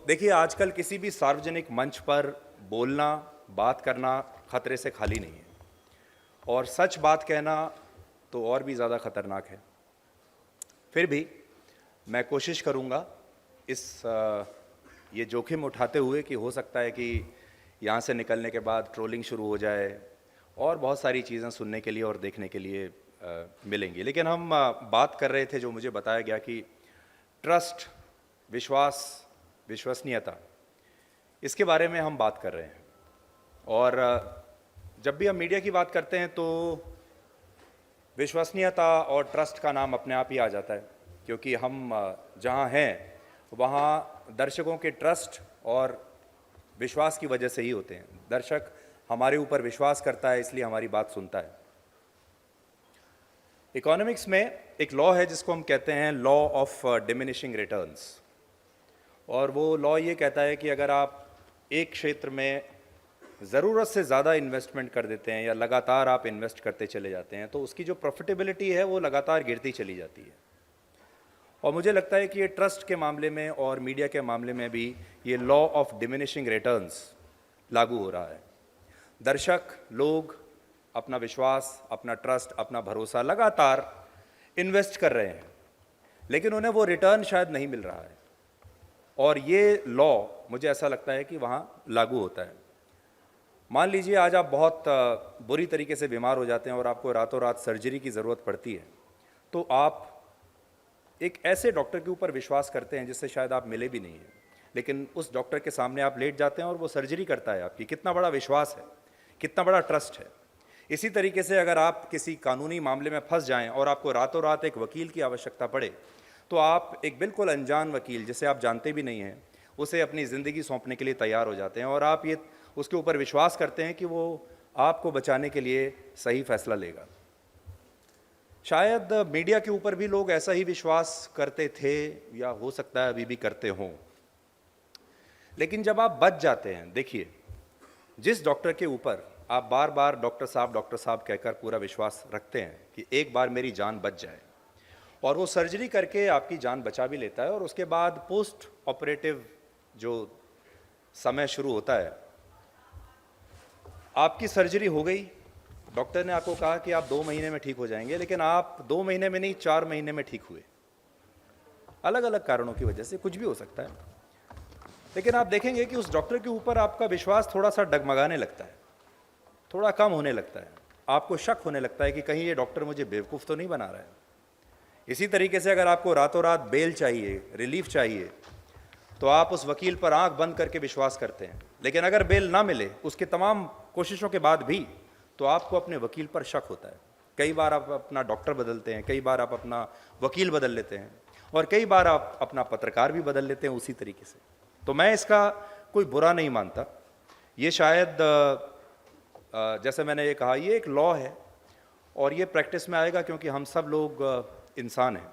देखिए, आजकल किसी भी सार्वजनिक मंच पर बोलना, बात करना खतरे से खाली नहीं है और सच बात कहना तो और भी ज़्यादा खतरनाक है। फिर भी मैं कोशिश करूँगा ये जोखिम उठाते हुए कि हो सकता है कि यहाँ से निकलने के बाद ट्रोलिंग शुरू हो जाए और बहुत सारी चीज़ें सुनने के लिए और देखने के लिए मिलेंगी। लेकिन हम बात कर रहे थे, जो मुझे बताया गया कि ट्रस्ट, विश्वास, विश्वसनीयता, इसके बारे में हम बात कर रहे हैं। और जब भी हम मीडिया की बात करते हैं तो विश्वसनीयता और ट्रस्ट का नाम अपने आप ही आ जाता है, क्योंकि हम जहाँ हैं वहाँ दर्शकों के ट्रस्ट और विश्वास की वजह से ही होते हैं। दर्शक हमारे ऊपर विश्वास करता है, इसलिए हमारी बात सुनता है। इकोनॉमिक्स में एक लॉ है जिसको हम कहते हैं लॉ ऑफ डिमिनिशिंग रिटर्न्स, और वो लॉ ये कहता है कि अगर आप एक क्षेत्र में ज़रूरत से ज़्यादा इन्वेस्टमेंट कर देते हैं या लगातार आप इन्वेस्ट करते चले जाते हैं तो उसकी जो प्रॉफिटेबिलिटी है वो लगातार गिरती चली जाती है। और मुझे लगता है कि ये ट्रस्ट के मामले में और मीडिया के मामले में भी ये लॉ ऑफ डिमिनिशिंग रिटर्न्स लागू हो रहा है। दर्शक लोग अपना विश्वास, अपना ट्रस्ट, अपना भरोसा लगातार इन्वेस्ट कर रहे हैं, लेकिन उन्हें वो रिटर्न शायद नहीं मिल रहा है, और ये लॉ मुझे ऐसा लगता है कि वहाँ लागू होता है। मान लीजिए आज आप बहुत बुरी तरीके से बीमार हो जाते हैं और आपको रातों रात सर्जरी की ज़रूरत पड़ती है, तो आप एक ऐसे डॉक्टर के ऊपर विश्वास करते हैं जिससे शायद आप मिले भी नहीं हैं, लेकिन उस डॉक्टर के सामने आप लेट जाते हैं और वो सर्जरी करता है आपकी। कितना बड़ा विश्वास है, कितना बड़ा ट्रस्ट है। इसी तरीके से अगर आप किसी कानूनी मामले में फंस जाएं और आपको रातों रात एक वकील की आवश्यकता पड़े, तो आप एक बिल्कुल अनजान वकील, जिसे आप जानते भी नहीं हैं, उसे अपनी ज़िंदगी सौंपने के लिए तैयार हो जाते हैं और आप ये उसके ऊपर विश्वास करते हैं कि वो आपको बचाने के लिए सही फैसला लेगा। शायद मीडिया के ऊपर भी लोग ऐसा ही विश्वास करते थे, या हो सकता है अभी भी करते हों। लेकिन जब आप बच जाते हैं, देखिए, जिस डॉक्टर के ऊपर आप बार बार डॉक्टर साहब कहकर पूरा विश्वास रखते हैं कि एक बार मेरी जान बच जाए, और वो सर्जरी करके आपकी जान बचा भी लेता है, और उसके बाद पोस्ट ऑपरेटिव जो समय शुरू होता है, आपकी सर्जरी हो गई, डॉक्टर ने आपको कहा कि आप 2 महीने में ठीक हो जाएंगे, लेकिन आप 2 महीने में नहीं, 4 महीने में ठीक हुए। अलग अलग कारणों की वजह से, कुछ भी हो सकता है। लेकिन आप देखेंगे कि उस डॉक्टर के ऊपर आपका विश्वास थोड़ा सा डगमगाने लगता है, थोड़ा कम होने लगता है। आपको शक होने लगता है कि कहीं ये डॉक्टर मुझे बेवकूफ़ तो नहीं बना रहा है। इसी तरीके से अगर आपको रातों रात बेल चाहिए, रिलीफ चाहिए, तो आप उस वकील पर आंख बंद करके विश्वास करते हैं। लेकिन अगर बेल ना मिले, उसके तमाम कोशिशों के बाद भी, तो आपको अपने वकील पर शक होता है। कई बार आप अपना डॉक्टर बदलते हैं, कई बार आप अपना वकील बदल लेते हैं, और कई बार आप अपना पत्रकार भी बदल लेते हैं उसी तरीके से। तो मैं इसका कोई बुरा नहीं मानता। ये शायद जैसे मैंने ये कहा, ये एक लॉ है और ये प्रैक्टिस में आएगा क्योंकि हम सब लोग इंसान हैं।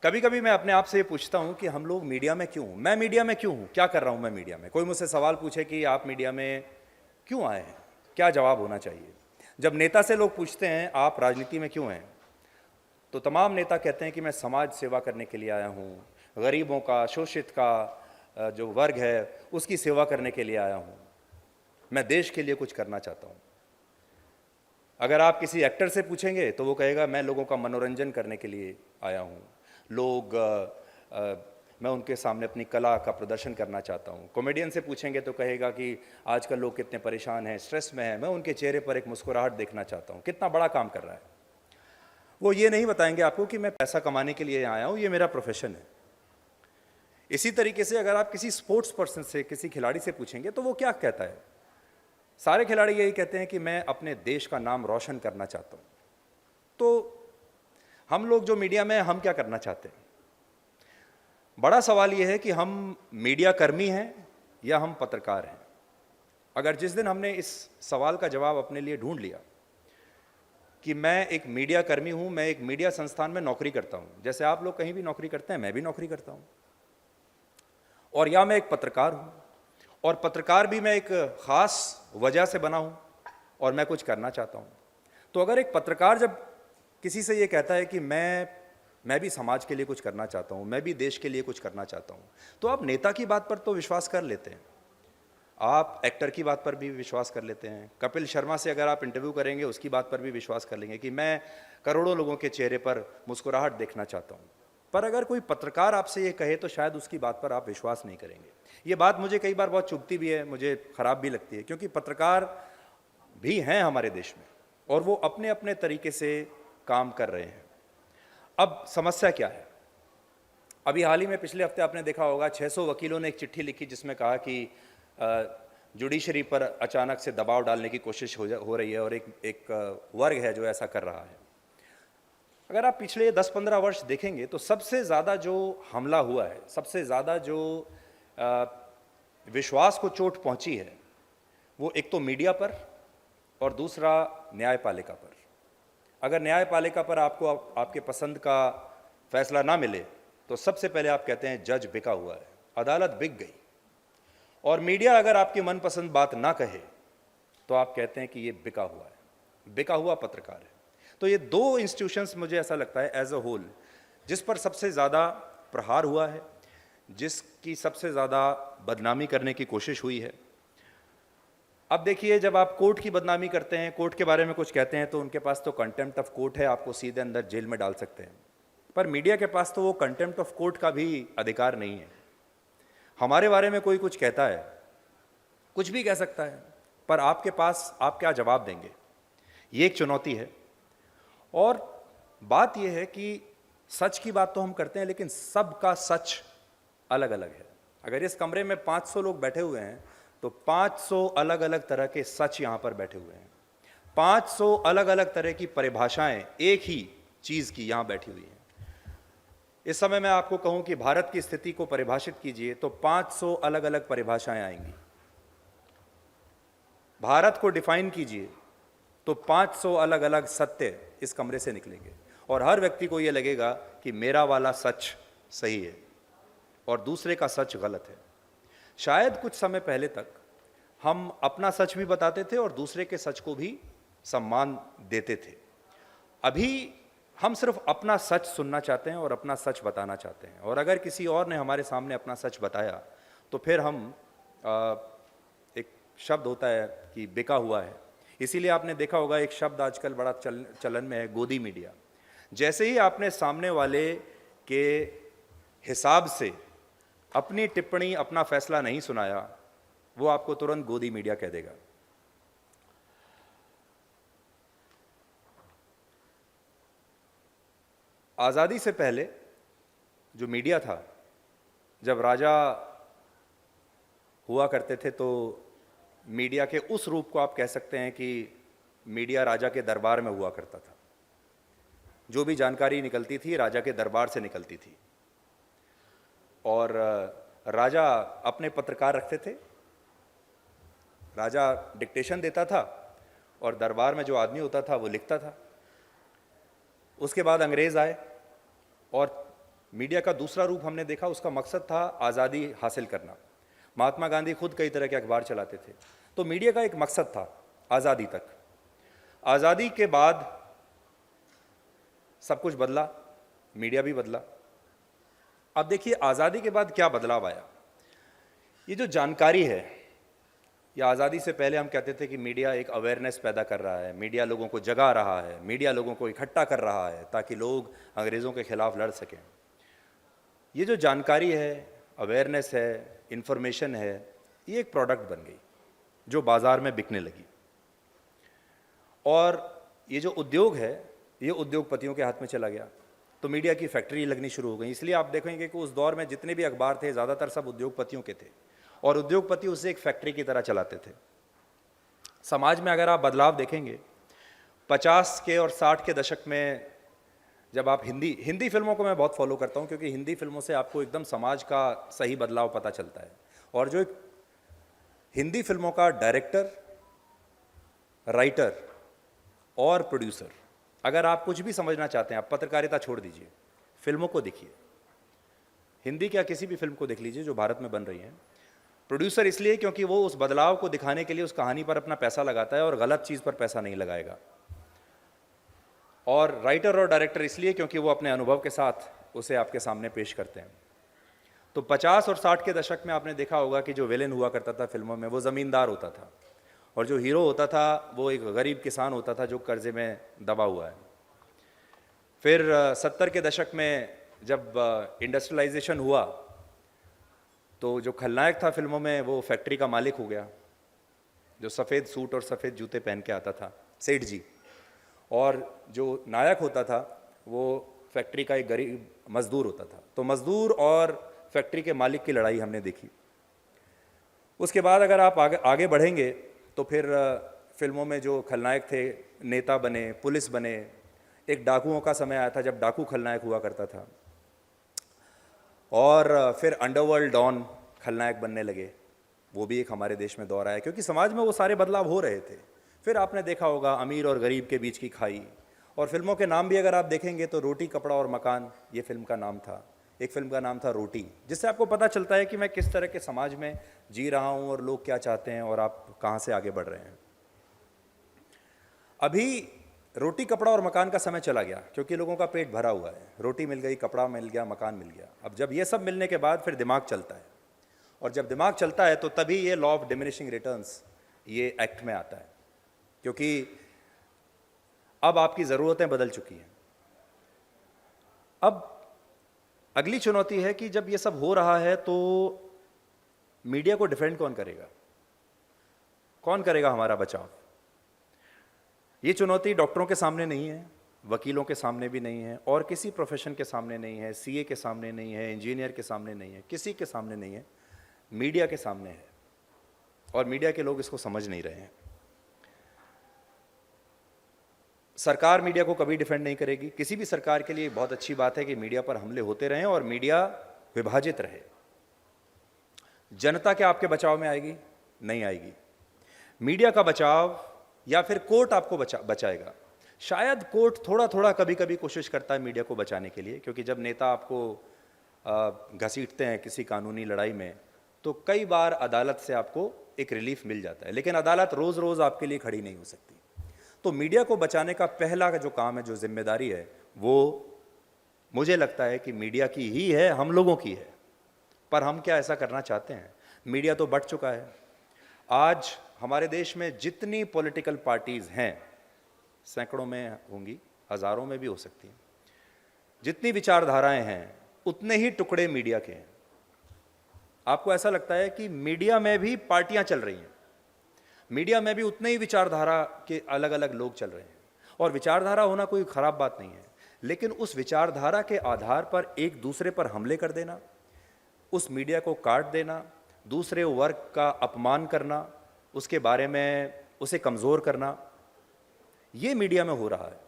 कभी कभी मैं अपने आप से ये पूछता हूँ कि हम लोग मीडिया में क्यों, मैं मीडिया में क्यों हूँ, क्या कर रहा हूँ मैं मीडिया में। कोई मुझसे सवाल पूछे कि आप मीडिया में क्यों आए हैं, क्या जवाब होना चाहिए। जब नेता से लोग पूछते हैं आप राजनीति में क्यों हैं, तो तमाम नेता कहते हैं कि मैं समाज सेवा करने के लिए आया हूँ, गरीबों का, शोषित का जो वर्ग है उसकी सेवा करने के लिए आया हूँ, मैं देश के लिए कुछ करना चाहता हूँ। अगर आप किसी एक्टर से पूछेंगे तो वो कहेगा मैं लोगों का मनोरंजन करने के लिए आया हूँ, मैं उनके सामने अपनी कला का प्रदर्शन करना चाहता हूँ। कॉमेडियन से पूछेंगे तो कहेगा कि आजकल लोग कितने परेशान हैं, स्ट्रेस में हैं, मैं उनके चेहरे पर एक मुस्कुराहट देखना चाहता हूँ, कितना बड़ा काम कर रहा है। वो ये नहीं बताएंगे आपको कि मैं पैसा कमाने के लिए आया हूँ, ये मेरा प्रोफेशन है। इसी तरीके से अगर आप किसी स्पोर्ट्स पर्सन से, किसी खिलाड़ी से पूछेंगे तो वो क्या कहता है, सारे खिलाड़ी यही कहते हैं कि मैं अपने देश का नाम रोशन करना चाहता हूँ। तो हम लोग जो मीडिया में, हम क्या करना चाहते हैं? बड़ा सवाल ये है कि हम मीडिया कर्मी हैं या हम पत्रकार हैं। अगर जिस दिन हमने इस सवाल का जवाब अपने लिए ढूंढ लिया कि मैं एक मीडिया कर्मी हूं, मैं एक मीडिया संस्थान में नौकरी करता हूं, जैसे आप लोग कहीं भी नौकरी करते हैं, मैं भी नौकरी करता हूं, और या मैं एक पत्रकार हूं, और पत्रकार भी मैं एक खास वजह से बना हूं और मैं कुछ करना चाहता हूं। तो अगर एक पत्रकार जब किसी से ये कहता है कि मैं मैं भी समाज के लिए कुछ करना चाहता हूँ, मैं भी देश के लिए कुछ करना चाहता हूँ, तो आप नेता की बात पर तो विश्वास कर लेते हैं, आप एक्टर की बात पर भी विश्वास कर लेते हैं। कपिल शर्मा से अगर आप इंटरव्यू करेंगे उसकी बात पर भी विश्वास कर लेंगे कि मैं करोड़ों लोगों के चेहरे पर मुस्कुराहट देखना चाहता हूँ। पर अगर कोई पत्रकार आपसे ये कहे तो शायद उसकी बात पर आप विश्वास नहीं करेंगे। ये बात मुझे कई बार बहुत चुभती भी है, मुझे खराब भी लगती है, क्योंकि पत्रकार भी हैं हमारे देश में और वो अपने अपने तरीके से काम कर रहे हैं। अब समस्या क्या है? अभी हाल ही में पिछले हफ्ते आपने देखा होगा 600 वकीलों ने एक चिट्ठी लिखी जिसमें कहा कि जुडिशरी पर अचानक से दबाव डालने की कोशिश हो रही है और एक वर्ग है जो ऐसा कर रहा है। अगर आप पिछले 10-15 वर्ष देखेंगे तो सबसे ज़्यादा जो हमला हुआ है, सबसे ज़्यादा जो विश्वास को चोट पहुंची है, वो एक तो मीडिया पर और दूसरा न्यायपालिका पर। अगर न्यायपालिका पर आपको आपके पसंद का फैसला ना मिले तो सबसे पहले आप कहते हैं जज बिका हुआ है, अदालत बिक गई। और मीडिया अगर आपकी मनपसंद बात ना कहे तो आप कहते हैं कि ये बिका हुआ है, बिका हुआ पत्रकार है। तो ये दो इंस्टीट्यूशंस मुझे ऐसा लगता है एज अ होल जिस पर सबसे ज़्यादा प्रहार हुआ है, जिसकी सबसे ज़्यादा बदनामी करने की कोशिश हुई है। अब देखिए, जब आप कोर्ट की बदनामी करते हैं, कोर्ट के बारे में कुछ कहते हैं, तो उनके पास तो कंटेम्प्ट ऑफ कोर्ट है, आपको सीधे अंदर जेल में डाल सकते हैं। पर मीडिया के पास तो वो कंटेम्प्ट ऑफ कोर्ट का भी अधिकार नहीं है। हमारे बारे में कोई कुछ कहता है, कुछ भी कह सकता है, पर आपके पास आप क्या जवाब देंगे? ये एक चुनौती है। और बात यह है कि सच की बात तो हम करते हैं, लेकिन सबका सच अलग अलग है। अगर इस कमरे में 500 लोग बैठे हुए हैं तो 500 अलग अलग तरह के सच यहां पर बैठे हुए हैं। 500 अलग अलग तरह की परिभाषाएं एक ही चीज की यहां बैठी हुई हैं। इस समय मैं आपको कहूं कि भारत की स्थिति को परिभाषित कीजिए तो 500 अलग अलग परिभाषाएं आएंगी। भारत को डिफाइन कीजिए तो 500 अलग अलग सत्य इस कमरे से निकलेंगे और हर व्यक्ति को यह लगेगा कि मेरा वाला सच सही है और दूसरे का सच गलत है। शायद कुछ समय पहले तक हम अपना सच भी बताते थे और दूसरे के सच को भी सम्मान देते थे। अभी हम सिर्फ अपना सच सुनना चाहते हैं और अपना सच बताना चाहते हैं, और अगर किसी और ने हमारे सामने अपना सच बताया तो फिर हम एक शब्द होता है कि बिका हुआ है। इसीलिए आपने देखा होगा एक शब्द आजकल बड़ा चलन में है, गोदी मीडिया। जैसे ही आपने सामने वाले के हिसाब से अपनी टिप्पणी, अपना फैसला नहीं सुनाया, वो आपको तुरंत गोदी मीडिया कह देगा। आज़ादी से पहले जो मीडिया था, जब राजा हुआ करते थे तो मीडिया के उस रूप को आप कह सकते हैं कि मीडिया राजा के दरबार में हुआ करता था। जो भी जानकारी निकलती थी राजा के दरबार से निकलती थी और राजा अपने पत्रकार रखते थे, राजा डिक्टेशन देता था और दरबार में जो आदमी होता था वो लिखता था। उसके बाद अंग्रेज़ आए और मीडिया का दूसरा रूप हमने देखा, उसका मकसद था आज़ादी हासिल करना। महात्मा गांधी खुद कई तरह के अखबार चलाते थे। तो मीडिया का एक मकसद था आज़ादी तक। आज़ादी के बाद सब कुछ बदला, मीडिया भी बदला। अब देखिए आज़ादी के बाद क्या बदलाव आया। ये जो जानकारी है, या आज़ादी से पहले हम कहते थे कि मीडिया एक अवेयरनेस पैदा कर रहा है, मीडिया लोगों को जगा रहा है, मीडिया लोगों को इकट्ठा कर रहा है ताकि लोग अंग्रेज़ों के खिलाफ लड़ सकें। ये जो जानकारी है, अवेयरनेस है, इंफॉर्मेशन है, ये एक प्रोडक्ट बन गई जो बाज़ार में बिकने लगी। और ये जो उद्योग है, ये उद्योगपतियों के हाथ में चला गया, तो मीडिया की फैक्ट्री लगनी शुरू हो गई। इसलिए आप देखेंगे कि उस दौर में जितने भी अखबार थे ज़्यादातर सब उद्योगपतियों के थे और उद्योगपति उसे एक फैक्ट्री की तरह चलाते थे। समाज में अगर आप बदलाव देखेंगे 50 के और 60 के दशक में, जब आप हिंदी फिल्मों को मैं बहुत फॉलो करता हूं क्योंकि हिंदी फिल्मों से आपको एकदम समाज का सही बदलाव पता चलता है। और जो एक हिंदी फिल्मों का डायरेक्टर, राइटर और प्रोड्यूसर, अगर आप कुछ भी समझना चाहते हैं, आप पत्रकारिता छोड़ दीजिए, फिल्मों को देखिए, हिंदी क्या किसी भी फिल्म को देख लीजिए जो भारत में बन रही है। प्रोड्यूसर इसलिए क्योंकि वो उस बदलाव को दिखाने के लिए उस कहानी पर अपना पैसा लगाता है और गलत चीज़ पर पैसा नहीं लगाएगा। और राइटर और डायरेक्टर इसलिए क्योंकि वो अपने अनुभव के साथ उसे आपके सामने पेश करते हैं। तो 50 और 60 के दशक में आपने देखा होगा कि जो विलेन हुआ करता था फिल्मों में वो ज़मींदार होता था, और जो हीरो होता था वो एक गरीब किसान होता था जो कर्जे में दबा हुआ है। फिर 70 के दशक में जब इंडस्ट्रियलाइजेशन हुआ तो जो खलनायक था फिल्मों में वो फैक्ट्री का मालिक हो गया, जो सफ़ेद सूट और सफ़ेद जूते पहन के आता था, सेठ जी। और जो नायक होता था वो फैक्ट्री का एक गरीब मजदूर होता था। तो मजदूर और फैक्ट्री के मालिक की लड़ाई हमने देखी। उसके बाद अगर आप आगे बढ़ेंगे तो फिर फिल्मों में जो खलनायक थे नेता बने, पुलिस बने। एक डाकुओं का समय आया था जब डाकू खलनायक हुआ करता था, और फिर अंडरवर्ल्ड डॉन खलनायक बनने लगे। वो भी एक हमारे देश में दौर आया क्योंकि समाज में वो सारे बदलाव हो रहे थे। फिर आपने देखा होगा अमीर और गरीब के बीच की खाई, और फिल्मों के नाम भी अगर आप देखेंगे तो रोटी कपड़ा और मकान ये फिल्म का नाम था। एक फिल्म का नाम था रोटी, जिससे आपको पता चलता है कि मैं किस तरह के समाज में जी रहा हूँ और लोग क्या चाहते हैं और आप कहाँ से आगे बढ़ रहे हैं। अभी रोटी कपड़ा और मकान का समय चला गया क्योंकि लोगों का पेट भरा हुआ है, रोटी मिल गई, कपड़ा मिल गया, मकान मिल गया। अब जब ये सब मिलने के बाद फिर दिमाग चलता है, और जब दिमाग चलता है तो तभी ये लॉ ऑफ डिमिनिशिंग रिटर्न्स ये एक्ट में आता है, क्योंकि अब आपकी ज़रूरतें बदल चुकी हैं। अब अगली चुनौती है कि जब ये सब हो रहा है तो मीडिया को डिफेंड कौन करेगा, कौन करेगा हमारा बचाव। ये चुनौती डॉक्टरों के सामने नहीं है, वकीलों के सामने भी नहीं है, और किसी प्रोफेशन के सामने नहीं है, सीए के सामने नहीं है, इंजीनियर के सामने नहीं है, किसी के सामने नहीं है, मीडिया के सामने है। और मीडिया के लोग इसको समझ नहीं रहे हैं। सरकार मीडिया को कभी डिफेंड नहीं करेगी। किसी भी सरकार के लिए बहुत अच्छी बात है कि मीडिया पर हमले होते रहें और मीडिया विभाजित रहे। जनता क्या आपके बचाव में आएगी? नहीं आएगी। मीडिया का बचाव या फिर कोर्ट आपको बचाएगा। शायद कोर्ट थोड़ा थोड़ा कभी कभी कोशिश करता है मीडिया को बचाने के लिए, क्योंकि जब नेता आपको घसीटते हैं किसी कानूनी लड़ाई में तो कई बार अदालत से आपको एक रिलीफ मिल जाता है, लेकिन अदालत रोज़ रोज़ आपके लिए खड़ी नहीं हो सकती। तो मीडिया को बचाने का पहला जो काम है, जो जिम्मेदारी है, वो मुझे लगता है कि मीडिया की ही है, हम लोगों की है। पर हम क्या ऐसा करना चाहते हैं? मीडिया तो बढ़ चुका है। आज हमारे देश में जितनी पॉलिटिकल पार्टीज हैं, सैकड़ों में होंगी, हजारों में भी हो सकती हैं, जितनी विचारधाराएं हैं उतने ही टुकड़े मीडिया के हैं। आपको ऐसा लगता है कि मीडिया में भी पार्टियां चल रही हैं, मीडिया में भी उतने ही विचारधारा के अलग अलग लोग चल रहे हैं। और विचारधारा होना कोई खराब बात नहीं है, लेकिन उस विचारधारा के आधार पर एक दूसरे पर हमले कर देना, उस मीडिया को काट देना, दूसरे वर्ग का अपमान करना, उसके बारे में उसे कमज़ोर करना, ये मीडिया में हो रहा है।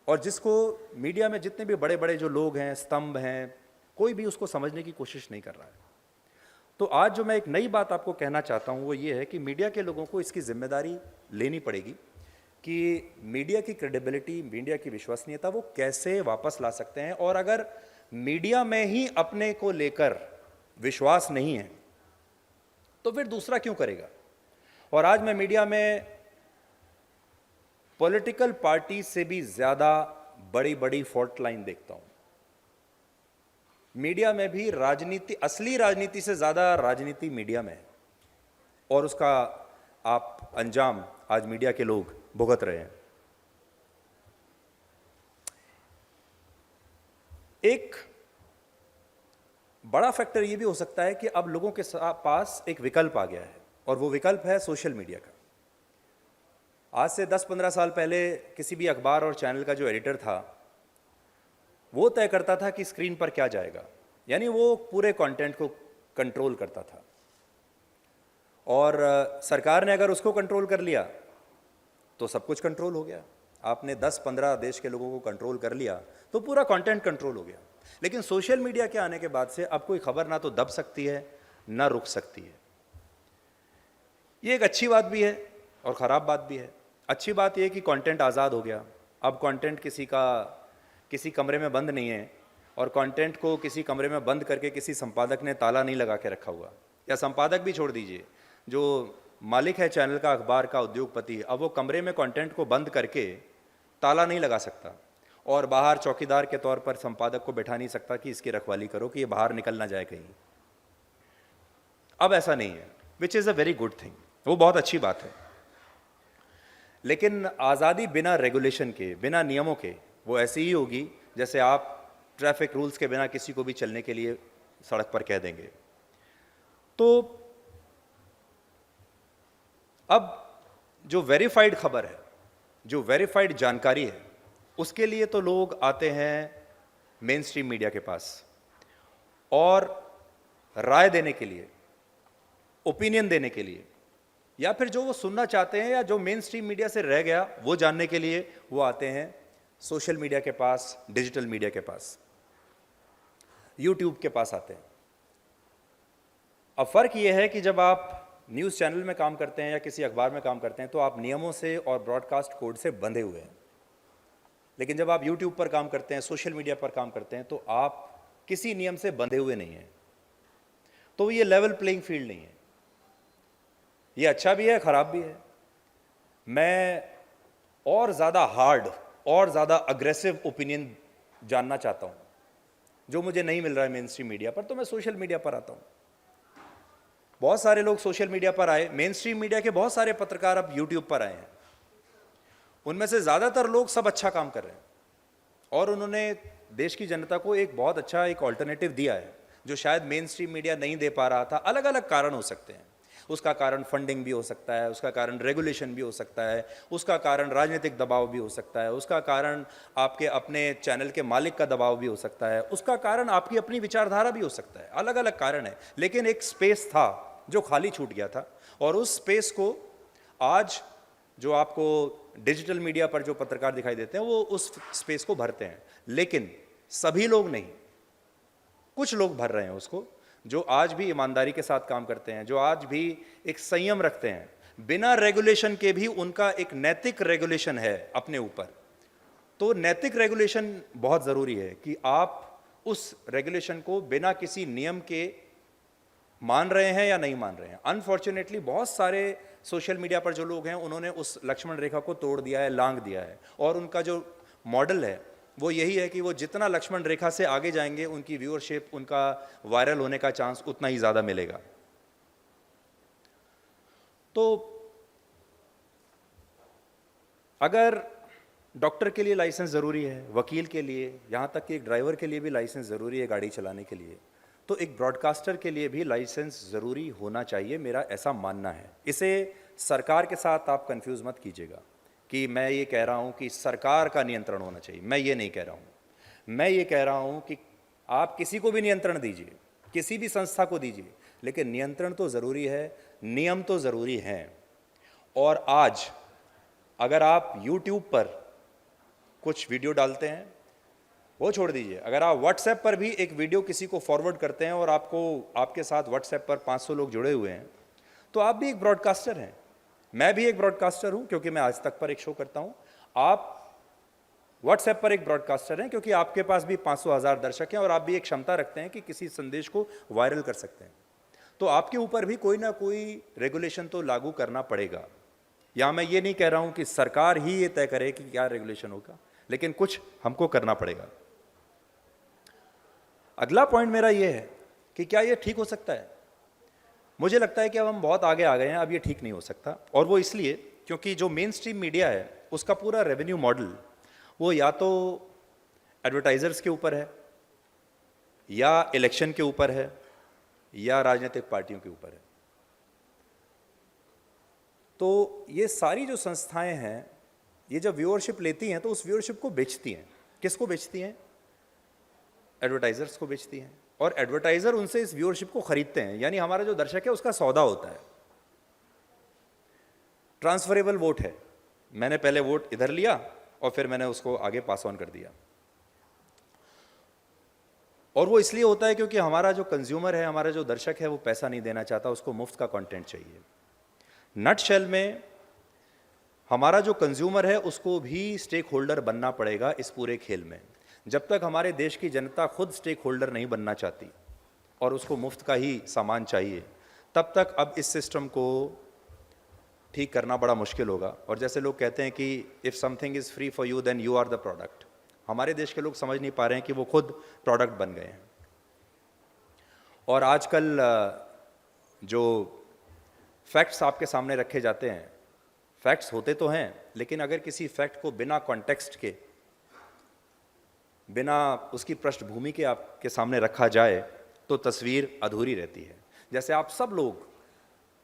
और जिसको मीडिया में जितने भी बड़े बड़े जो लोग हैं, स्तंभ हैं, कोई भी उसको समझने की कोशिश नहीं कर रहा है। तो आज जो मैं एक नई बात आपको कहना चाहता हूँ वो ये है कि मीडिया के लोगों को इसकी जिम्मेदारी लेनी पड़ेगी कि मीडिया की क्रेडिबिलिटी, मीडिया की विश्वसनीयता वो कैसे वापस ला सकते हैं। और अगर मीडिया में ही अपने को लेकर विश्वास नहीं है तो फिर दूसरा क्यों करेगा। और आज मैं मीडिया में पॉलिटिकल पार्टी से भी ज़्यादा बड़ी बड़ी फॉल्ट लाइन देखता हूँ। मीडिया में भी राजनीति, असली राजनीति से ज़्यादा राजनीति मीडिया में है, और उसका आप अंजाम आज मीडिया के लोग भुगत रहे हैं। एक बड़ा फैक्टर ये भी हो सकता है कि अब लोगों के पास एक विकल्प आ गया है, और वो विकल्प है सोशल मीडिया का। आज से 10-15 साल पहले किसी भी अखबार और चैनल का जो एडिटर था वो तय करता था कि स्क्रीन पर क्या जाएगा, यानी वो पूरे कंटेंट को कंट्रोल करता था। और सरकार ने अगर उसको कंट्रोल कर लिया तो सब कुछ कंट्रोल हो गया। आपने 10-15 देश के लोगों को कंट्रोल कर लिया तो पूरा कंटेंट कंट्रोल हो गया। लेकिन सोशल मीडिया के आने के बाद से अब कोई खबर ना तो दब सकती है ना रुक सकती है। ये एक अच्छी बात भी है और ख़राब बात भी है। अच्छी बात यह कि कंटेंट आज़ाद हो गया। अब कंटेंट किसी कमरे में बंद नहीं है, और कंटेंट को किसी कमरे में बंद करके किसी संपादक ने ताला नहीं लगा के रखा हुआ। या संपादक भी छोड़ दीजिए, जो मालिक है चैनल का, अखबार का, उद्योगपति, अब वो कमरे में कंटेंट को बंद करके ताला नहीं लगा सकता और बाहर चौकीदार के तौर पर संपादक को बैठा नहीं सकता कि इसकी रखवाली करो कि ये बाहर निकल ना जाए कहीं। अब ऐसा नहीं है, which is a very good thing, वो बहुत अच्छी बात है। लेकिन आज़ादी बिना रेगुलेशन के, बिना नियमों के, वो ऐसी ही होगी जैसे आप ट्रैफिक रूल्स के बिना किसी को भी चलने के लिए सड़क पर कह देंगे। तो अब जो वेरीफाइड खबर है, जो वेरीफाइड जानकारी है, उसके लिए तो लोग आते हैं मेन स्ट्रीम मीडिया के पास और राय देने के लिए, ओपिनियन देने के लिए, या फिर जो वो सुनना चाहते हैं या जो मेन स्ट्रीम मीडिया से रह गया वो जानने के लिए वो आते हैं सोशल मीडिया के पास, डिजिटल मीडिया के पास, यूट्यूब के पास आते हैं। अब फर्क ये है कि जब आप न्यूज़ चैनल में काम करते हैं या किसी अखबार में काम करते हैं तो आप नियमों से और ब्रॉडकास्ट कोड से बंधे हुए हैं। लेकिन जब आप यूट्यूब पर काम करते हैं, सोशल मीडिया पर काम करते हैं, तो आप किसी नियम से बंधे हुए नहीं हैं। तो ये लेवल प्लेइंग फील्ड नहीं है। ये अच्छा भी है, खराब भी है। मैं और ज़्यादा हार्ड और ज़्यादा अग्रेसिव ओपिनियन जानना चाहता हूँ जो मुझे नहीं मिल रहा है मेन स्ट्रीम मीडिया पर, तो मैं सोशल मीडिया पर आता हूँ। बहुत सारे लोग सोशल मीडिया पर आए, मेन स्ट्रीम मीडिया के बहुत सारे पत्रकार अब यूट्यूब पर आए हैं। उनमें से ज़्यादातर लोग सब अच्छा काम कर रहे हैं और उन्होंने देश की जनता को एक बहुत अच्छा एक ऑल्टरनेटिव दिया है जो शायद मेन स्ट्रीम मीडिया नहीं दे पा रहा था। अलग अलग कारण हो सकते हैं, उसका कारण फंडिंग भी हो सकता है, उसका कारण रेगुलेशन भी हो सकता है, उसका कारण राजनीतिक दबाव भी हो सकता है, उसका कारण आपके अपने चैनल के मालिक का दबाव भी हो सकता है, उसका कारण आपकी अपनी विचारधारा भी हो सकता है। अलग अलग कारण है, लेकिन एक स्पेस था जो खाली छूट गया था और उस स्पेस को आज जो आपको डिजिटल मीडिया पर जो पत्रकार दिखाई देते हैं वो उस स्पेस को भरते हैं। लेकिन सभी लोग नहीं, कुछ लोग भर रहे हैं उसको, जो आज भी ईमानदारी के साथ काम करते हैं, जो आज भी एक संयम रखते हैं, बिना रेगुलेशन के भी उनका एक नैतिक रेगुलेशन है अपने ऊपर। तो नैतिक रेगुलेशन बहुत ज़रूरी है कि आप उस रेगुलेशन को बिना किसी नियम के मान रहे हैं या नहीं मान रहे हैं। अनफॉर्चुनेटली बहुत सारे सोशल मीडिया पर जो लोग हैं उन्होंने उस लक्ष्मण रेखा को तोड़ दिया है, लांघ दिया है, और उनका जो मॉडल है वो यही है कि वो जितना लक्ष्मण रेखा से आगे जाएंगे उनकी व्यूअरशिप, उनका वायरल होने का चांस उतना ही ज़्यादा मिलेगा। तो अगर डॉक्टर के लिए लाइसेंस ज़रूरी है, वकील के लिए, यहाँ तक कि एक ड्राइवर के लिए भी लाइसेंस ज़रूरी है गाड़ी चलाने के लिए, तो एक ब्रॉडकास्टर के लिए भी लाइसेंस ज़रूरी होना चाहिए, मेरा ऐसा मानना है। इसे सरकार के साथ आप कंफ्यूज मत कीजिएगा कि मैं ये कह रहा हूँ कि सरकार का नियंत्रण होना चाहिए, मैं ये नहीं कह रहा हूँ। मैं ये कह रहा हूँ कि आप किसी को भी नियंत्रण दीजिए, किसी भी संस्था को दीजिए, लेकिन नियंत्रण तो ज़रूरी है, नियम तो ज़रूरी हैं। और आज अगर आप YouTube पर कुछ वीडियो डालते हैं, वो छोड़ दीजिए, अगर आप व्हाट्सएप पर भी एक वीडियो किसी को फॉरवर्ड करते हैं और आपके साथ व्हाट्सएप पर 500 लोग जुड़े हुए हैं, तो आप भी एक ब्रॉडकास्टर हैं। मैं भी एक ब्रॉडकास्टर हूं क्योंकि मैं आज तक पर एक शो करता हूं। आप व्हाट्सएप पर एक ब्रॉडकास्टर हैं क्योंकि आपके पास भी 500,000 दर्शक हैं और आप भी एक क्षमता रखते हैं कि किसी संदेश को वायरल कर सकते हैं। तो आपके ऊपर भी कोई ना कोई रेगुलेशन तो लागू करना पड़ेगा। या मैं ये नहीं कह रहा हूं कि सरकार ही ये तय करे कि क्या रेगुलेशन होगा, लेकिन कुछ हमको करना पड़ेगा। अगला पॉइंट मेरा ये है कि क्या ये ठीक हो सकता है? मुझे लगता है कि अब हम बहुत आगे आ गए हैं, अब ये ठीक नहीं हो सकता। और वो इसलिए क्योंकि जो मेन स्ट्रीम मीडिया है उसका पूरा रेवेन्यू मॉडल वो या तो एडवर्टाइजर्स के ऊपर है, या इलेक्शन के ऊपर है, या राजनीतिक पार्टियों के ऊपर है। तो ये सारी जो संस्थाएं हैं, ये जब व्यूअरशिप लेती हैं तो उस व्यूअरशिप को बेचती हैं। किसको बेचती हैं? एडवर्टाइजर्स को बेचती हैं, और एडवर्टाइजर उनसे इस व्यूअरशिप को खरीदते हैं। यानी हमारा जो दर्शक है उसका सौदा होता है। ट्रांसफरेबल वोट है, मैंने पहले वोट इधर लिया और फिर मैंने उसको आगे पास ऑन कर दिया। और वो इसलिए होता है क्योंकि हमारा जो कंज्यूमर है, हमारा जो दर्शक है, वो पैसा नहीं देना चाहता, उसको मुफ्त का कंटेंट चाहिए। नटशेल में हमारा जो कंज्यूमर है उसको भी स्टेक होल्डर बनना पड़ेगा इस पूरे खेल में। जब तक हमारे देश की जनता खुद स्टेक होल्डर नहीं बनना चाहती और उसको मुफ्त का ही सामान चाहिए, तब तक अब इस सिस्टम को ठीक करना बड़ा मुश्किल होगा। और जैसे लोग कहते हैं कि if something is free for you then you are the product, हमारे देश के लोग समझ नहीं पा रहे हैं कि वो खुद प्रोडक्ट बन गए हैं। और आजकल जो फैक्ट्स आपके सामने रखे जाते हैं, फैक्ट्स होते तो हैं, लेकिन अगर किसी फैक्ट को बिना कॉन्टेक्स्ट के, बिना उसकी पृष्ठभूमि के आपके सामने रखा जाए तो तस्वीर अधूरी रहती है। जैसे आप सब लोग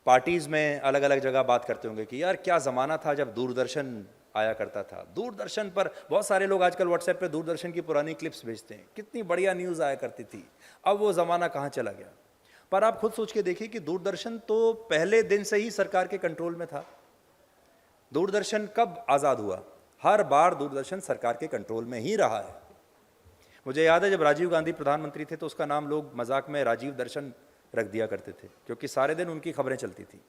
पार्टीज़ में अलग अलग जगह बात करते होंगे कि यार क्या ज़माना था जब दूरदर्शन आया करता था, दूरदर्शन पर बहुत सारे लोग आजकल व्हाट्सएप पे दूरदर्शन की पुरानी क्लिप्स भेजते हैं, कितनी बढ़िया न्यूज़ आया करती थी, अब वो ज़माना कहाँ चला गया। पर आप खुद सोच के देखिए कि दूरदर्शन तो पहले दिन से ही सरकार के कंट्रोल में था। दूरदर्शन कब आज़ाद हुआ? हर बार दूरदर्शन सरकार के कंट्रोल में ही रहा है। मुझे याद है जब राजीव गांधी प्रधानमंत्री थे तो उसका नाम लोग मजाक में राजीव दर्शन रख दिया करते थे, क्योंकि सारे दिन उनकी खबरें चलती थी।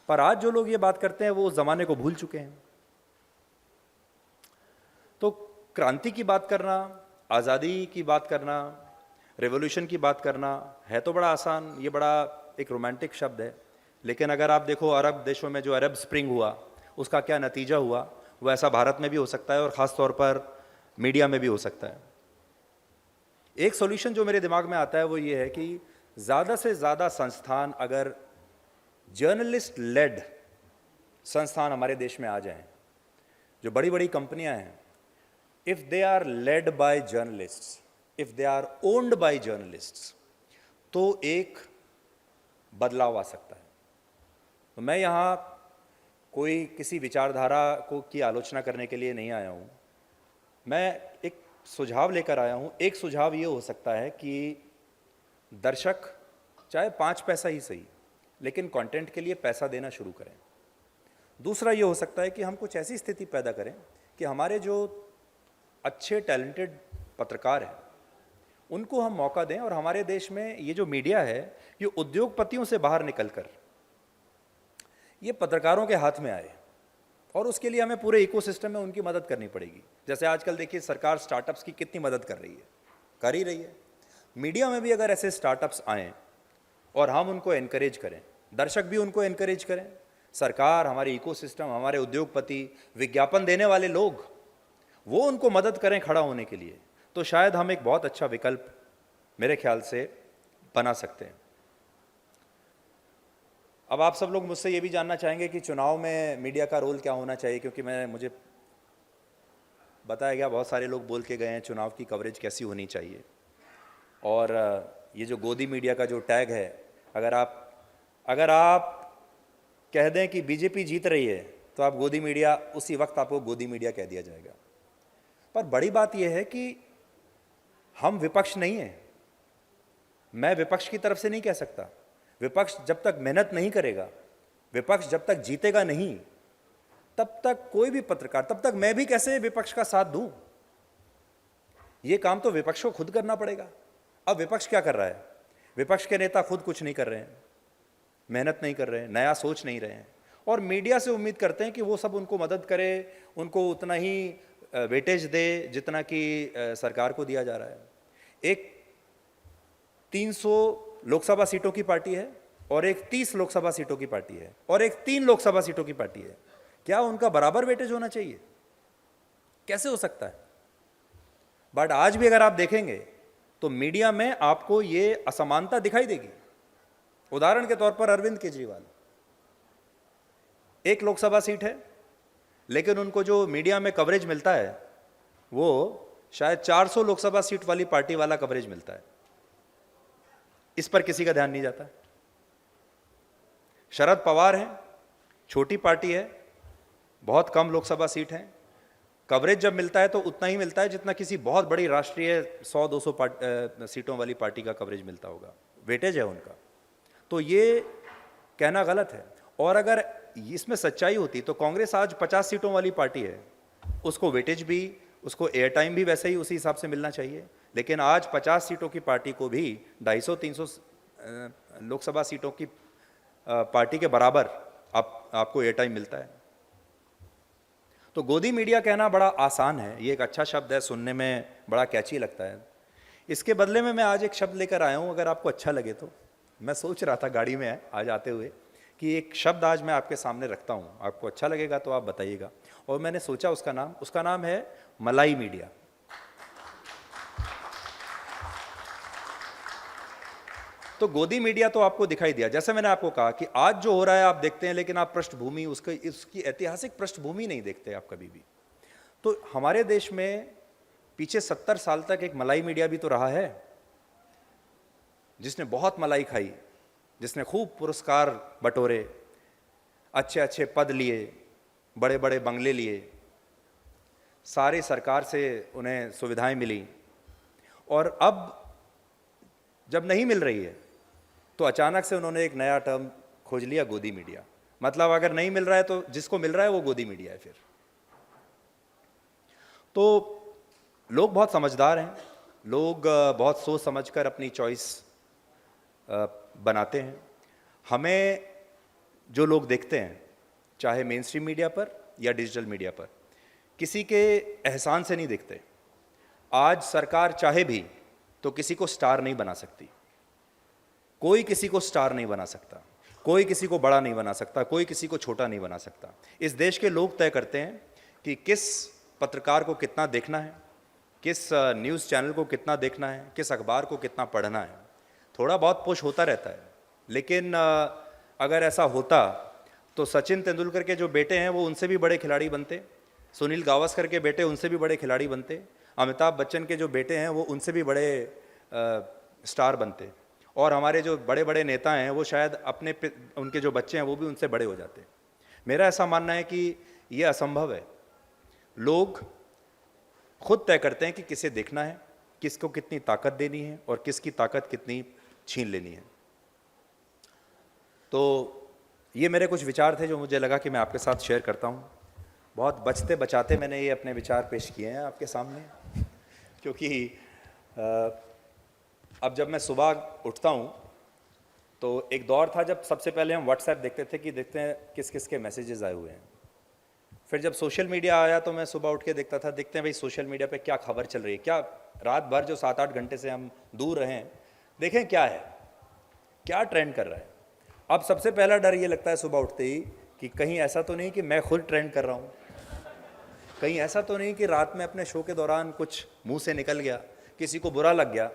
पर आज जो लोग ये बात करते हैं वो उस जमाने को भूल चुके हैं। तो क्रांति की बात करना, आज़ादी की बात करना, रेवोल्यूशन की बात करना है तो बड़ा आसान, ये बड़ा एक रोमांटिक शब्द है। लेकिन अगर आप देखो अरब देशों में जो अरब स्प्रिंग हुआ उसका क्या नतीजा हुआ, वो ऐसा भारत में भी हो सकता है और ख़ास तौर पर मीडिया में भी हो सकता है। एक सॉल्यूशन जो मेरे दिमाग में आता है वो ये है कि ज़्यादा से ज़्यादा संस्थान, अगर जर्नलिस्ट लेड संस्थान हमारे देश में आ जाएं, जो बड़ी बड़ी कंपनियां हैं, if they are led by journalists, if they are owned by journalists, तो एक बदलाव आ सकता है। तो मैं यहाँ कोई किसी विचारधारा को की आलोचना करने के लिए नहीं आया हूँ, मैं एक सुझाव लेकर आया हूँ। एक सुझाव ये हो सकता है कि दर्शक चाहे 5 पैसा ही सही, लेकिन कंटेंट के लिए पैसा देना शुरू करें। दूसरा ये हो सकता है कि हम कुछ ऐसी स्थिति पैदा करें कि हमारे जो अच्छे टैलेंटेड पत्रकार हैं उनको हम मौका दें, और हमारे देश में ये जो मीडिया है ये उद्योगपतियों से बाहर निकलकर ये पत्रकारों के हाथ में आए, और उसके लिए हमें पूरे इकोसिस्टम में उनकी मदद करनी पड़ेगी। जैसे आजकल देखिए सरकार स्टार्टअप्स की कितनी मदद कर रही है, कर ही रही है। मीडिया में भी अगर ऐसे स्टार्टअप्स आएँ और हम उनको एनकरेज करें, दर्शक भी उनको एनकरेज करें, सरकार, हमारे इकोसिस्टम, हमारे उद्योगपति, विज्ञापन देने वाले लोग, वो उनको मदद करें खड़ा होने के लिए, तो शायद हम एक बहुत अच्छा विकल्प मेरे ख्याल से बना सकते हैं। अब आप सब लोग मुझसे ये भी जानना चाहेंगे कि चुनाव में मीडिया का रोल क्या होना चाहिए, क्योंकि मुझे बताया गया, बहुत सारे लोग बोल के गए हैं चुनाव की कवरेज कैसी होनी चाहिए। और ये जो गोदी मीडिया का जो टैग है, अगर आप कह दें कि बीजेपी जीत रही है तो आप गोदी मीडिया, उसी वक्त आपको गोदी मीडिया कह दिया जाएगा। पर बड़ी बात यह है कि हम विपक्ष नहीं हैं। मैं विपक्ष की तरफ से नहीं कह सकता। विपक्ष जब तक मेहनत नहीं करेगा, विपक्ष जब तक जीतेगा नहीं, तब तक कोई भी पत्रकार, तब तक मैं भी कैसे विपक्ष का साथ दूं? ये काम तो विपक्ष को खुद करना पड़ेगा। अब विपक्ष क्या कर रहा है? विपक्ष के नेता खुद कुछ नहीं कर रहे हैं, मेहनत नहीं कर रहे हैं, नया सोच नहीं रहे हैं, और मीडिया से उम्मीद करते हैं कि वो सब उनको मदद करे, उनको उतना ही वेटेज दे जितना कि सरकार को दिया जा रहा है। एक 300 लोकसभा सीटों की पार्टी है और एक 30 लोकसभा सीटों की पार्टी है और एक 3 लोकसभा सीटों की पार्टी है। क्या उनका बराबर वेटेज होना चाहिए? कैसे हो सकता है? बट आज भी अगर आप देखेंगे तो मीडिया में आपको ये असमानता दिखाई देगी। उदाहरण के तौर पर अरविंद केजरीवाल, एक लोकसभा सीट है, लेकिन उनको जो मीडिया में कवरेज मिलता है वो शायद 400 लोकसभा सीट वाली पार्टी वाला कवरेज मिलता है। इस पर किसी का ध्यान नहीं जाता। शरद पवार हैं, छोटी पार्टी है, बहुत कम लोकसभा सीट हैं, कवरेज जब मिलता है तो उतना ही मिलता है जितना किसी बहुत बड़ी राष्ट्रीय 100-200 सीटों वाली पार्टी का कवरेज मिलता होगा, वेटेज है उनका। तो ये कहना गलत है। और अगर इसमें सच्चाई होती तो कांग्रेस आज 50 सीटों वाली पार्टी है, उसको वेटेज भी, उसको एयर टाइम भी वैसे ही उसी हिसाब से मिलना चाहिए। लेकिन आज 50 सीटों की पार्टी को भी 250-300 लोकसभा सीटों की पार्टी के बराबर आपको एयर टाइम मिलता है। तो गोदी मीडिया कहना बड़ा आसान है, ये एक अच्छा शब्द है, सुनने में बड़ा कैची लगता है। इसके बदले में मैं आज एक शब्द लेकर आया हूँ, अगर आपको अच्छा लगे तो। मैं सोच रहा था गाड़ी में आज आते हुए कि एक शब्द आज मैं आपके सामने रखता हूँ, आपको अच्छा लगेगा तो आप बताइएगा। और मैंने सोचा उसका नाम है मलाई मीडिया। तो गोदी मीडिया तो आपको दिखाई दिया, जैसे मैंने आपको कहा कि आज जो हो रहा है आप देखते हैं, लेकिन आप पृष्ठभूमि उसकी ऐतिहासिक पृष्ठभूमि नहीं देखते आप कभी भी। तो हमारे देश में पीछे 70 साल तक एक मलाई मीडिया भी तो रहा है, जिसने बहुत मलाई खाई, जिसने खूब पुरस्कार बटोरे, अच्छे अच्छे पद लिए, बड़े बड़े बंगले लिए, सारी सरकार से उन्हें सुविधाएं मिली। और अब जब नहीं मिल रही है तो अचानक से उन्होंने एक नया टर्म खोज लिया, गोदी मीडिया। मतलब अगर नहीं मिल रहा है तो जिसको मिल रहा है वो गोदी मीडिया है फिर। तो लोग बहुत समझदार हैं, लोग बहुत सोच समझकर अपनी चॉइस बनाते हैं। हमें जो लोग देखते हैं, चाहे मेन स्ट्रीम मीडिया पर या डिजिटल मीडिया पर, किसी के एहसान से नहीं देखते। आज सरकार चाहे भी तो किसी को स्टार नहीं बना सकती, कोई किसी को स्टार नहीं बना सकता, कोई किसी को बड़ा नहीं बना सकता, कोई किसी को छोटा नहीं बना सकता। इस देश के लोग तय करते हैं कि किस पत्रकार को कितना देखना है, किस न्यूज़ चैनल को कितना देखना है, किस अखबार को कितना पढ़ना है। थोड़ा बहुत पुश होता रहता है, लेकिन अगर ऐसा होता तो सचिन तेंदुलकर के जो बेटे हैं वो उनसे भी बड़े खिलाड़ी बनते, सुनील गावस्कर के बेटे उनसे भी बड़े खिलाड़ी बनते, अमिताभ बच्चन के जो बेटे हैं वो उनसे भी बड़े स्टार बनते, और हमारे जो बड़े बड़े नेता हैं वो शायद उनके जो बच्चे हैं वो भी उनसे बड़े हो जाते। मेरा ऐसा मानना है कि ये असंभव है। लोग खुद तय करते हैं कि किसे देखना है, किसको कितनी ताकत देनी है और किसकी ताकत कितनी छीन लेनी है। तो ये मेरे कुछ विचार थे जो मुझे लगा कि मैं आपके साथ शेयर करता हूँ। बहुत बचते बचाते मैंने ये अपने विचार पेश किए हैं आपके सामने, क्योंकि अब जब मैं सुबह उठता हूँ तो एक दौर था जब सबसे पहले हम व्हाट्सएप देखते थे कि देखते हैं किस किस के मैसेजेस आए हुए हैं। फिर जब सोशल मीडिया आया तो मैं सुबह उठ के देखता था, देखते हैं भाई सोशल मीडिया पे क्या खबर चल रही है, क्या रात भर जो 7-8 घंटे से हम दूर रहें, देखें क्या है, क्या ट्रेंड कर रहा है। अब सबसे पहला डर ये लगता है सुबह उठते ही कि कहीं ऐसा तो नहीं कि मैं खुद ट्रेंड कर रहा हूँ, कहीं ऐसा तो नहीं कि रात में अपने शो के दौरान कुछ मुंह से निकल गया, किसी को बुरा लग गया।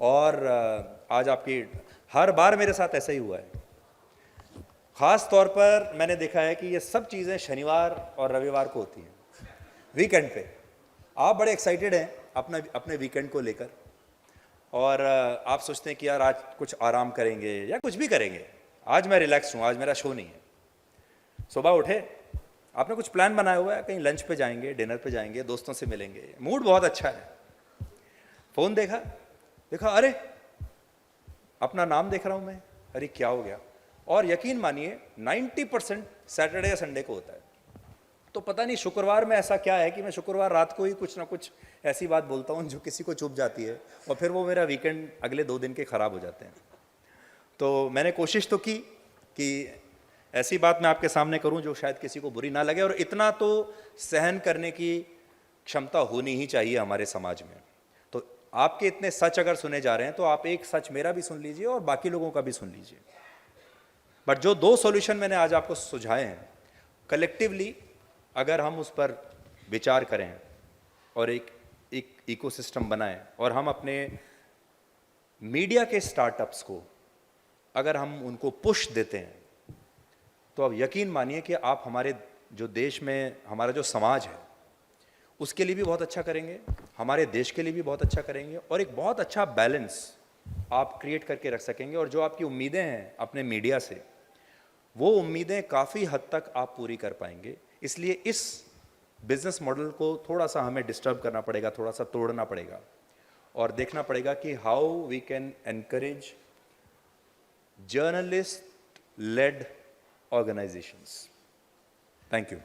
और आज आपकी हर बार मेरे साथ ऐसा ही हुआ है। ख़ास तौर पर मैंने देखा है कि ये सब चीज़ें शनिवार और रविवार को होती हैं, वीकेंड पे। आप बड़े एक्साइटेड हैं अपने वीकेंड को लेकर, और आप सोचते हैं कि यार आज कुछ आराम करेंगे या कुछ भी करेंगे, आज मैं रिलैक्स हूँ, आज मेरा शो नहीं है। सुबह उठे, आपने कुछ प्लान बनाया हुआ है, कहीं लंच पे जाएंगे, डिनर पे जाएंगे, दोस्तों से मिलेंगे, मूड बहुत अच्छा है। फ़ोन देखा, अरे अपना नाम देख रहा हूँ मैं, अरे क्या हो गया। और यकीन मानिए 90% सैटरडे या संडे को होता है। तो पता नहीं शुक्रवार में ऐसा क्या है कि मैं शुक्रवार रात को ही कुछ ना कुछ ऐसी बात बोलता हूँ जो किसी को चुभ जाती है, और फिर वो मेरा वीकेंड अगले 2 दिन के ख़राब हो जाते हैं। तो मैंने कोशिश तो की कि ऐसी बात मैं आपके सामने करूं जो शायद किसी को बुरी ना लगे, और इतना तो सहन करने की क्षमता होनी ही चाहिए हमारे समाज में। तो आपके इतने सच अगर सुने जा रहे हैं तो आप एक सच मेरा भी सुन लीजिए और बाकी लोगों का भी सुन लीजिए। बट जो 2 सॉल्यूशन मैंने आज आपको सुझाए हैं, कलेक्टिवली अगर हम उस पर विचार करें और एक इकोसिस्टम बनाएं, और हम अपने मीडिया के स्टार्टअप्स को अगर हम उनको पुश देते हैं, तो अब यकीन मानिए कि आप हमारे जो देश में हमारा जो समाज है उसके लिए भी बहुत अच्छा करेंगे, हमारे देश के लिए भी बहुत अच्छा करेंगे, और एक बहुत अच्छा बैलेंस आप क्रिएट करके रख सकेंगे। और जो आपकी उम्मीदें हैं अपने मीडिया से, वो उम्मीदें काफ़ी हद तक आप पूरी कर पाएंगे। इसलिए इस बिजनेस मॉडल को थोड़ा सा हमें डिस्टर्ब करना पड़ेगा, थोड़ा सा तोड़ना पड़ेगा, और देखना पड़ेगा कि how we can encourage journalist-led organizations. Thank you.